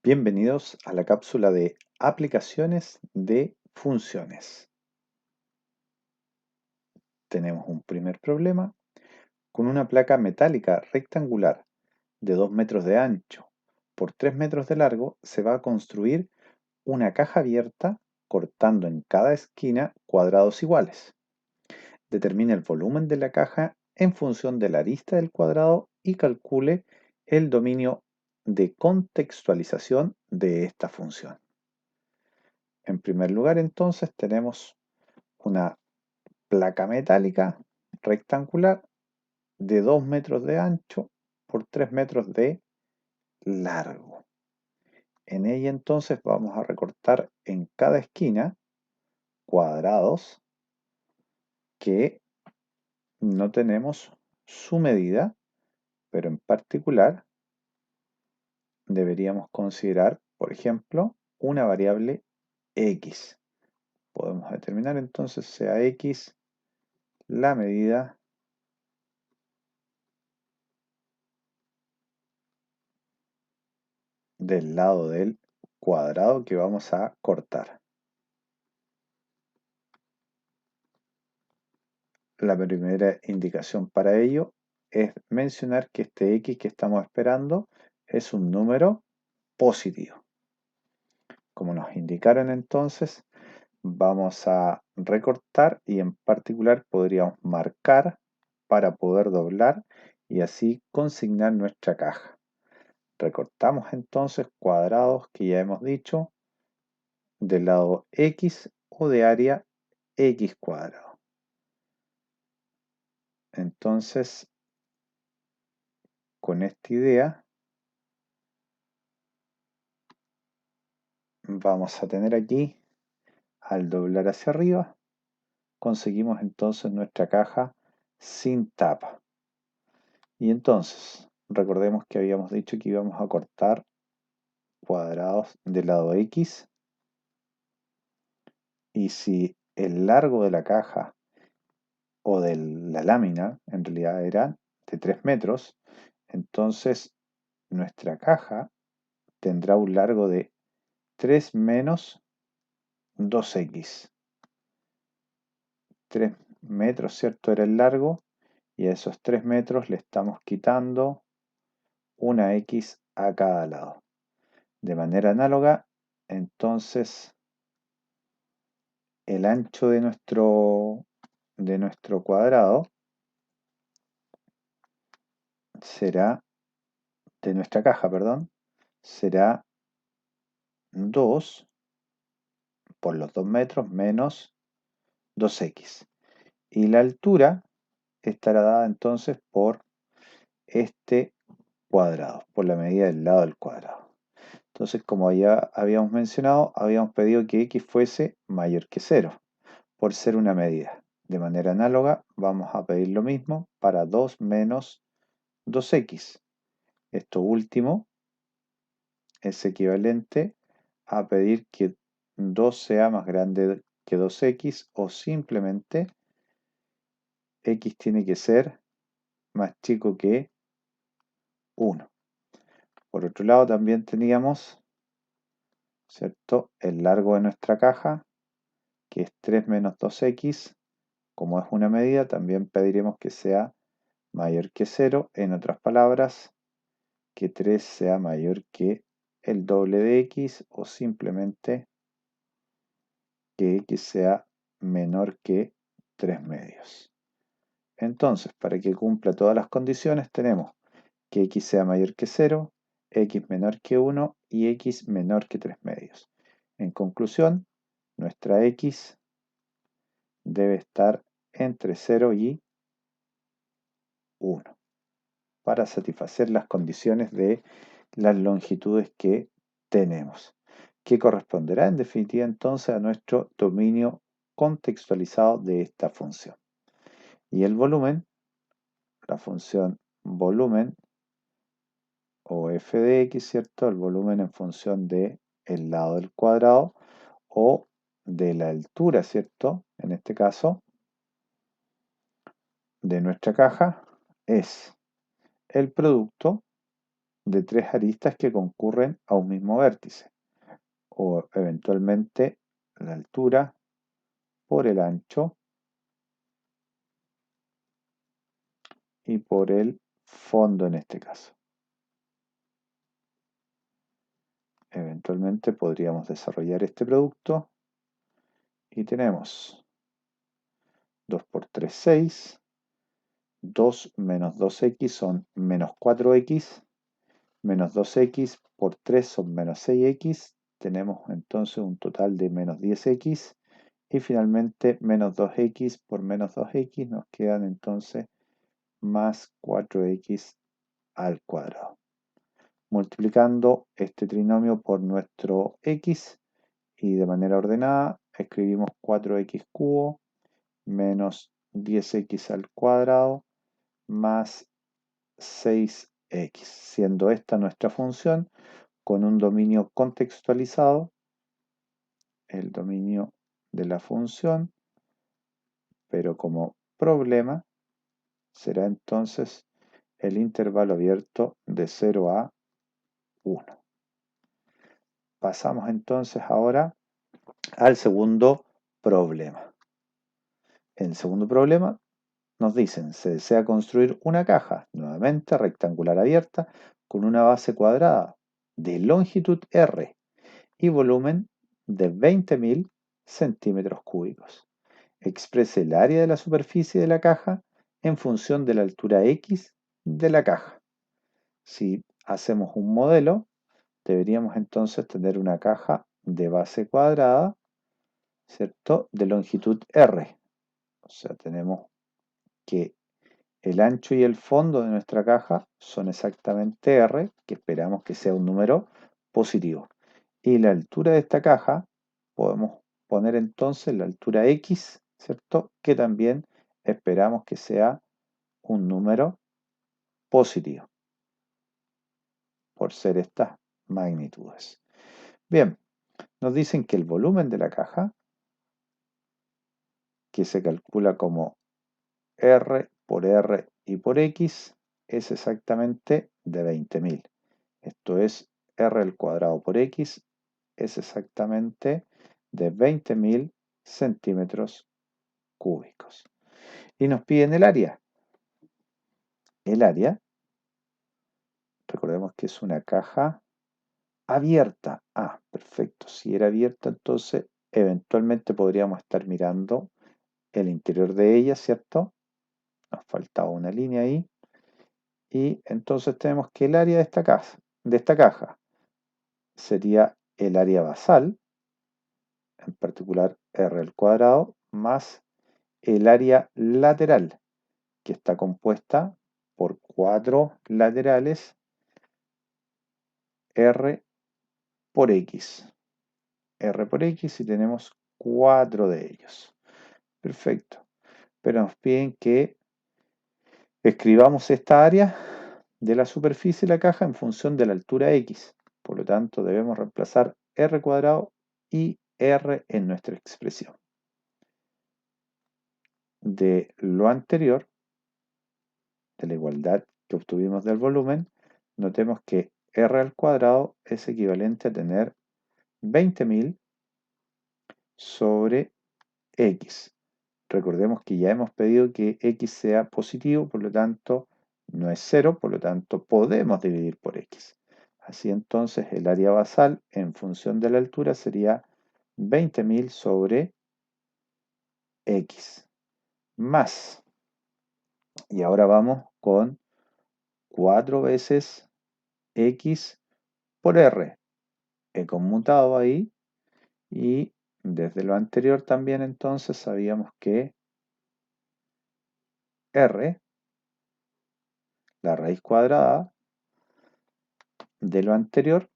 Bienvenidos a la cápsula de aplicaciones de funciones. Tenemos un primer problema. Con una placa metálica rectangular de 2 metros de ancho por 3 metros de largo se va a construir una caja abierta cortando en cada esquina cuadrados iguales. Determine el volumen de la caja en función de la arista del cuadrado y calcule el dominio de contextualización de esta función. En primer lugar, entonces, tenemos una placa metálica rectangular de 2 metros de ancho por 3 metros de largo. En ella entonces vamos a recortar en cada esquina cuadrados que no tenemos su medida, pero en particular deberíamos considerar, por ejemplo, una variable x. Podemos determinar entonces sea x la medida del lado del cuadrado que vamos a cortar. La primera indicación para ello es mencionar que este x que estamos esperando es un número positivo. Como nos indicaron entonces, vamos a recortar y en particular podríamos marcar para poder doblar y así consignar nuestra caja. Recortamos entonces cuadrados que ya hemos dicho del lado x o de área x cuadrado. Entonces, con esta idea, vamos a tener aquí, al doblar hacia arriba, conseguimos entonces nuestra caja sin tapa. Y entonces, recordemos que habíamos dicho que íbamos a cortar cuadrados del lado x, y si el largo de la caja o de la lámina en realidad era de 3 metros, entonces nuestra caja tendrá un largo de 3 menos 2x. 3 metros, ¿cierto? Era el largo, y a esos 3 metros le estamos quitando una x a cada lado. De manera análoga, entonces, el ancho de nuestro cuadrado será, de nuestra caja, perdón, será 2 por los 2 metros menos 2x. Y la altura estará dada entonces por este cuadrado, por la medida del lado del cuadrado. Entonces, como ya habíamos mencionado, habíamos pedido que x fuese mayor que 0, por ser una medida. De manera análoga, vamos a pedir lo mismo para 2 menos 2x. Esto último es equivalente a pedir que 2 sea más grande que 2x, o simplemente x tiene que ser más chico que 1. Por otro lado, también teníamos, ¿cierto?, el largo de nuestra caja, que es 3 menos 2x. Como es una medida, también pediremos que sea mayor que 0. En otras palabras, que 3 sea mayor que el doble de x, o simplemente que x sea menor que 3 medios. Entonces, para que cumpla todas las condiciones, tenemos que x sea mayor que 0, x menor que 1 y x menor que 3 medios. En conclusión, nuestra x debe estar entre 0 y 1 para satisfacer las condiciones de las longitudes que tenemos, que corresponderá en definitiva entonces a nuestro dominio contextualizado de esta función. Y el volumen, la función volumen o f de x, ¿cierto? El volumen en función de el lado del cuadrado o de la altura, ¿cierto? En este caso, de nuestra caja, es el producto de 3 aristas que concurren a un mismo vértice, o eventualmente la altura por el ancho y por el fondo en este caso. Eventualmente podríamos desarrollar este producto y tenemos 2 por 3, 6. 2 menos 2x son menos 4x. Menos 2x por 3 son menos 6x. Tenemos entonces un total de menos 10x. Y finalmente menos 2x por menos 2x nos quedan entonces más 4x al cuadrado. Multiplicando este trinomio por nuestro x y de manera ordenada escribimos 4x cubo menos 10x al cuadrado más 6x, siendo esta nuestra función con un dominio contextualizado, el dominio de la función, pero como problema será entonces el intervalo abierto de 0 a 1. Pasamos entonces ahora al segundo problema. En el segundo problema nos dicen, se desea construir una caja, nuevamente rectangular abierta, con una base cuadrada de longitud R y volumen de 20.000 centímetros cúbicos. Exprese el área de la superficie de la caja en función de la altura X de la caja. Si hacemos un modelo, deberíamos entonces tener una caja de base cuadrada, ¿cierto? De longitud R. O sea, tenemos que el ancho y el fondo de nuestra caja son exactamente R, que esperamos que sea un número positivo. Y la altura de esta caja podemos poner entonces la altura X, ¿cierto? Que también esperamos que sea un número positivo, por ser estas magnitudes. Bien, nos dicen que el volumen de la caja, que se calcula como R por R y por X, es exactamente de 20.000. Esto es R al cuadrado por X, es exactamente de 20.000 centímetros cúbicos. Y nos piden el área. El área, recordemos que es una caja abierta. Ah, perfecto. Si era abierta, entonces eventualmente podríamos estar mirando el interior de ella, ¿cierto? Nos faltaba una línea ahí. Y entonces tenemos que el área de esta caja sería el área basal, en particular R al cuadrado, más el área lateral, que está compuesta por 4 laterales R por X. R por X y tenemos 4 de ellos. Perfecto. Pero nos piden que escribamos esta área de la superficie de la caja en función de la altura X. Por lo tanto, debemos reemplazar R cuadrado y R en nuestra expresión. De lo anterior, de la igualdad que obtuvimos del volumen, notemos que R al cuadrado es equivalente a tener 20.000 sobre X. Recordemos que ya hemos pedido que X sea positivo, por lo tanto no es 0, por lo tanto podemos dividir por X. Así entonces el área basal en función de la altura sería 20.000 sobre X más. Y ahora vamos con 4 veces X por R. He conmutado ahí y desde lo anterior también entonces sabíamos que R, la raíz cuadrada de lo anterior,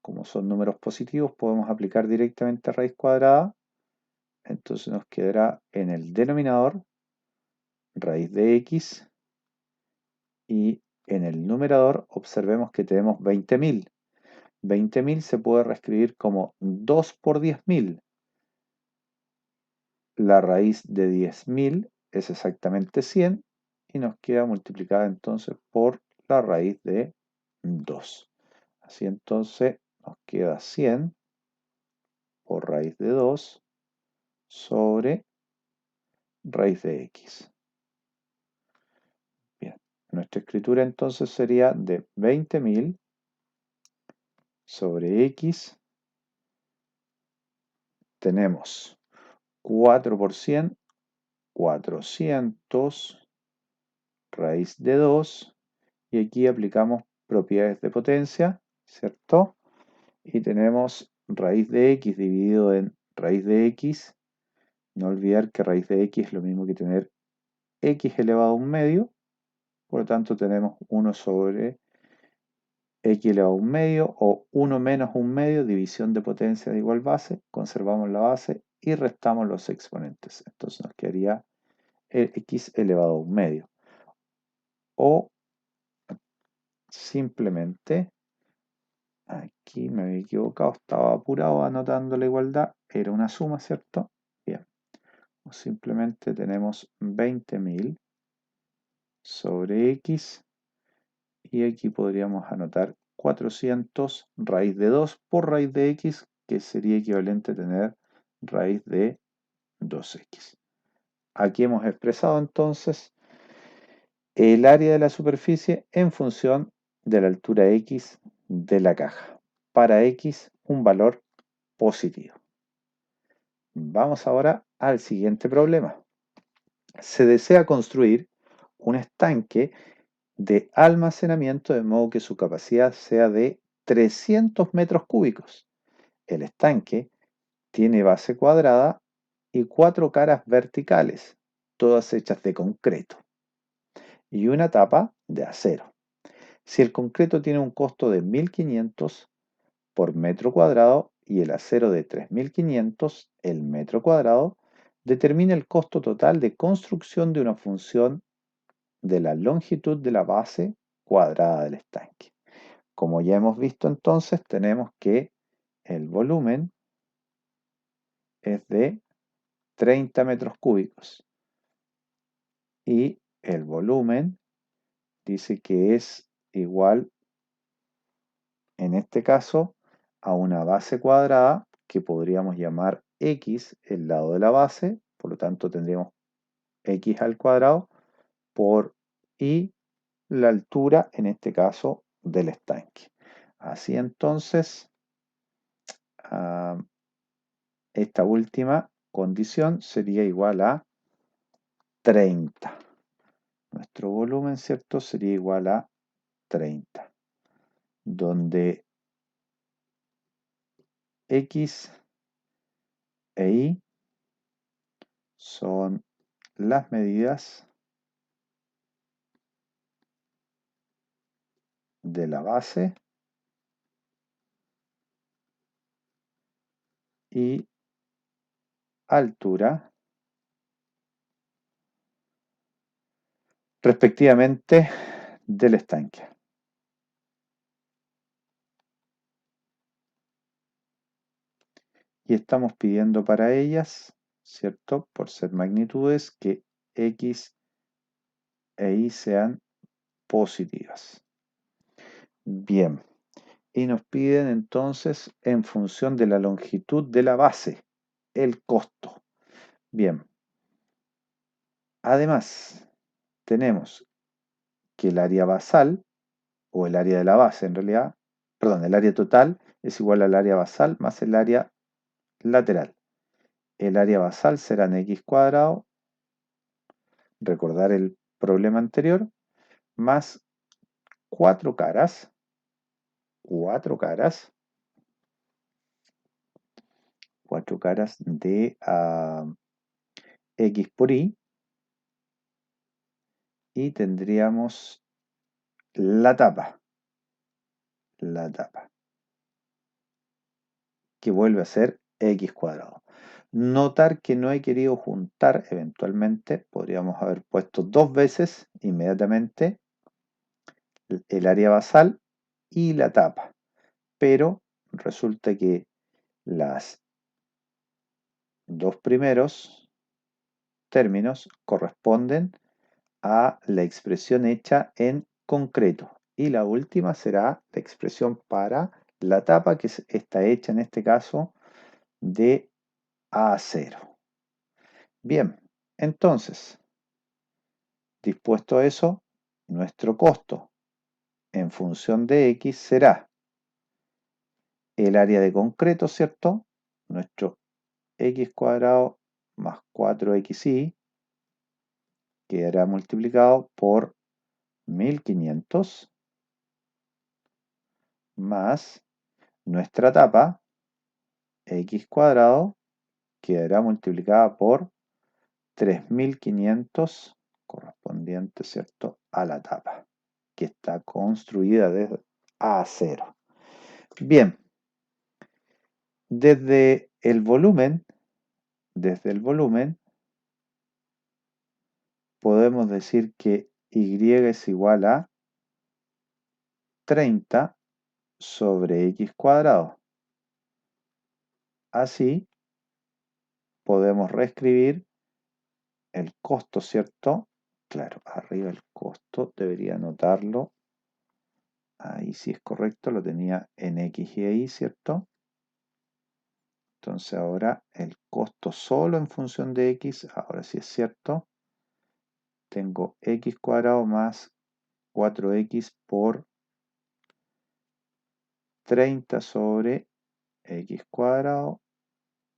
como son números positivos, podemos aplicar directamente raíz cuadrada. Entonces nos quedará en el denominador raíz de X y en el numerador observemos que tenemos 20.000. 20.000 se puede reescribir como 2 por 10.000. La raíz de 10.000 es exactamente 100 y nos queda multiplicada entonces por la raíz de 2. Así entonces nos queda 100 por raíz de 2 sobre raíz de x. Bien, nuestra escritura entonces sería de 20.000 sobre x. Tenemos 4 por 100, 400 raíz de 2. Y aquí aplicamos propiedades de potencia, ¿cierto? Y tenemos raíz de x dividido en raíz de x. No olvidar que raíz de x es lo mismo que tener x elevado a un medio. Por lo tanto, tenemos 1 sobre x elevado a un medio o 1 menos un medio, división de potencia de igual base. Conservamos la base y restamos los exponentes. Entonces nos quedaría x elevado a un medio. O simplemente, aquí me había equivocado, estaba apurado anotando la igualdad. Era una suma, ¿cierto? Bien. O simplemente tenemos 20.000 sobre x. Y aquí podríamos anotar 400 raíz de 2 por raíz de x, que sería equivalente a tener raíz de 2x. Aquí hemos expresado entonces el área de la superficie en función de la altura x de la caja. Para x, un valor positivo. Vamos ahora al siguiente problema. Se desea construir un estanque de almacenamiento de modo que su capacidad sea de 300 metros cúbicos. El estanque tiene base cuadrada y 4 caras verticales, todas hechas de concreto, y una tapa de acero. Si el concreto tiene un costo de 1.500 por metro cuadrado y el acero de 3.500 el metro cuadrado, determina el costo total de construcción de una función de la longitud de la base cuadrada del estanque. Como ya hemos visto entonces, tenemos que el volumen es de 30 metros cúbicos y el volumen dice que es igual, en este caso, a una base cuadrada que podríamos llamar x, el lado de la base, por lo tanto tendríamos x al cuadrado por y la altura, en este caso, del estanque. Así entonces, esta última condición sería igual a 30. Nuestro volumen, ¿cierto? Sería igual a 30, donde x e y son las medidas de la base y altura respectivamente del estanque. Y estamos pidiendo para ellas, ¿cierto? Por ser magnitudes, que x e y sean positivas. Bien. Y nos piden entonces en función de la longitud de la base, el costo. Bien. Además, tenemos que el área basal, o el área de la base en realidad, perdón, el área total es igual al área basal más el área lateral. El área basal será en x cuadrado, recordar el problema anterior, más 4 caras, 4 caras de x por y, y tendríamos la tapa, que vuelve a ser x cuadrado. Notar que no he querido juntar, eventualmente podríamos haber puesto dos veces inmediatamente el área basal y la tapa, pero resulta que las dos primeros términos corresponden a la expresión hecha en concreto. Y la última será la expresión para la tapa, que está hecha en este caso de acero. Bien, entonces, dispuesto a eso, nuestro costo en función de x será el área de concreto, ¿cierto? Nuestro x cuadrado más 4xy quedará multiplicado por 1500 más nuestra tapa x cuadrado quedará multiplicada por 3500 correspondiente, ¿cierto?, a la tapa, que está construida de acero. Bien, desde el volumen, podemos decir que y es igual a 30 sobre x cuadrado. Así, podemos reescribir el costo, ¿cierto? Claro, arriba el costo, debería anotarlo. Ahí sí es correcto, lo tenía en x y y, ¿cierto? Entonces ahora el costo solo en función de x, ahora sí es cierto. Tengo x cuadrado más 4x por 30 sobre x cuadrado.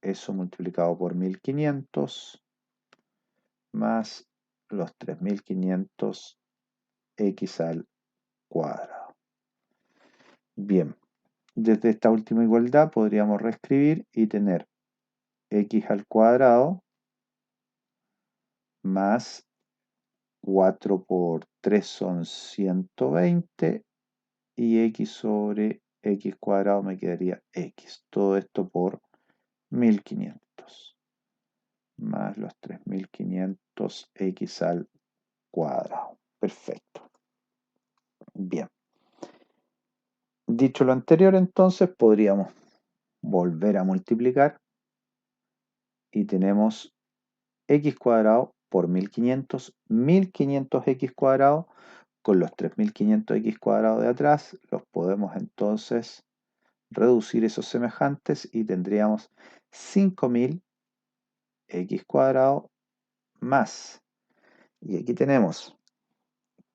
Eso multiplicado por 1500 más los 3500 x al cuadrado. Bien, desde esta última igualdad podríamos reescribir y tener x al cuadrado más 4 por 3 son 120 y x sobre x cuadrado me quedaría x. Todo esto por 1500 más los 3500 x al cuadrado. Perfecto. Bien. Dicho lo anterior, entonces podríamos volver a multiplicar y tenemos x cuadrado por 1500, 1500x cuadrado con los 3500x cuadrado de atrás, los podemos entonces reducir esos semejantes y tendríamos 5000x cuadrado más. Y aquí tenemos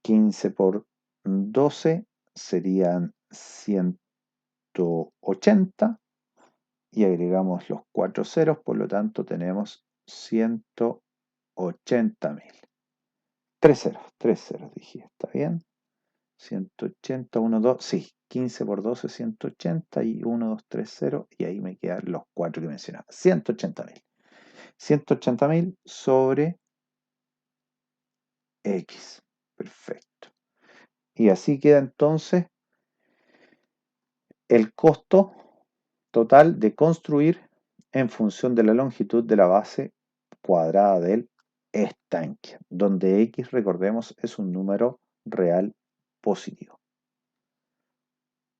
15 por 12 serían 180 y agregamos los 4 ceros, por lo tanto tenemos 180.000. 3 ceros dije, ¿está bien? 180, 1, 2, sí, 15 por 12, 180 y 1, 2, 3, 0 y ahí me quedan los 4 que mencionaba. 180.000. 180.000 sobre X. Perfecto. Y así queda entonces el costo total de construir en función de la longitud de la base cuadrada del estanque, donde X, recordemos, es un número real positivo.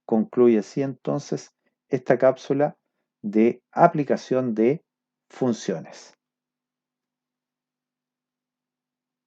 Concluye así entonces esta cápsula de aplicación de funciones.